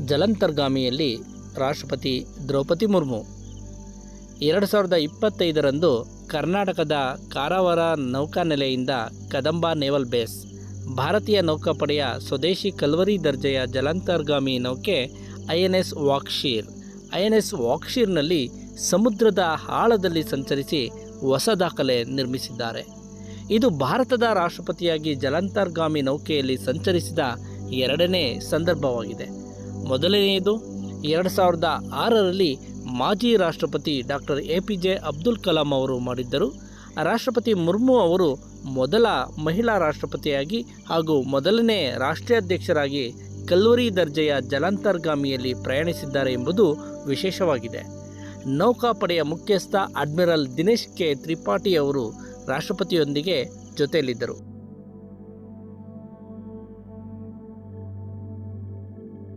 ಜಲಾಂತರ್ಗಾಮಿಯಲ್ಲಿ ರಾಷ್ಟ್ರಪತಿ ದ್ರೌಪದಿ ಮುರ್ಮು 2025ರಂದು ಕರ್ನಾಟಕದ Karwar ನೌಕಾನೆಲೆಯಿಂದ Kadamba naval base ಭಾರತೀಯ ನೌಕಾಪಡೆಯ ಸ್ವದೇಶಿ ಕಲ್ವರಿ ದರ್ಜೆಯ ಜಲಾಂತರ್ಗಾಮಿ ನೌಕೆ INS ವಾಕ್ಷೀರ್ನಲ್ಲಿ ಸಮುದ್ರದ ಆಳದಲ್ಲಿ ಸಂಚರಿಸಿ ಹೊಸ ದಾಖಲೆ ನಿರ್ಮಿಸಿದ್ದಾರೆ. ಇದು ಭಾರತದ ರಾಷ್ಟ್ರಪತಿಯಾಗಿ ಜಲಾಂತರ್ಗಾಮಿ ನೌಕೆಯಲ್ಲಿ ಸಂಚರಿಸಿದ ಎರಡನೇ ಸಂದರ್ಭವಾಗಿದೆ. ಮೊದಲನೆಯದು 2006ರಲ್ಲಿ ಮಾಜಿ ರಾಷ್ಟ್ರಪತಿ ಡಾಕ್ಟರ್ APJ ಅಬ್ದುಲ್ ಕಲಾಂ ಅವರು ಮಾಡಿದ್ದರು. ರಾಷ್ಟ್ರಪತಿ ಮುರ್ಮು ಅವರು ಮೊದಲ ಮಹಿಳಾ ರಾಷ್ಟ್ರಪತಿಯಾಗಿ ಹಾಗೂ ಮೊದಲನೇ ರಾಷ್ಟ್ರಾಧ್ಯಕ್ಷರಾಗಿ ಕಲ್ವರಿ ದರ್ಜೆಯ ಜಲಾಂತರ್ಗಾಮಿಯಲ್ಲಿ ಪ್ರಯಾಣಿಸಿದ್ದಾರೆ ಎಂಬುದು ವಿಶೇಷವಾಗಿದೆ. ನೌಕಾಪಡೆಯ ಮುಖ್ಯಸ್ಥ ಅಡ್ಮಿರಲ್ ದಿನೇಶ್ K. ತ್ರಿಪಾಠಿ ಅವರು ರಾಷ್ಟ್ರಪತಿಯೊಂದಿಗೆ ಜೊತೆಯಲ್ಲಿದ್ದರು.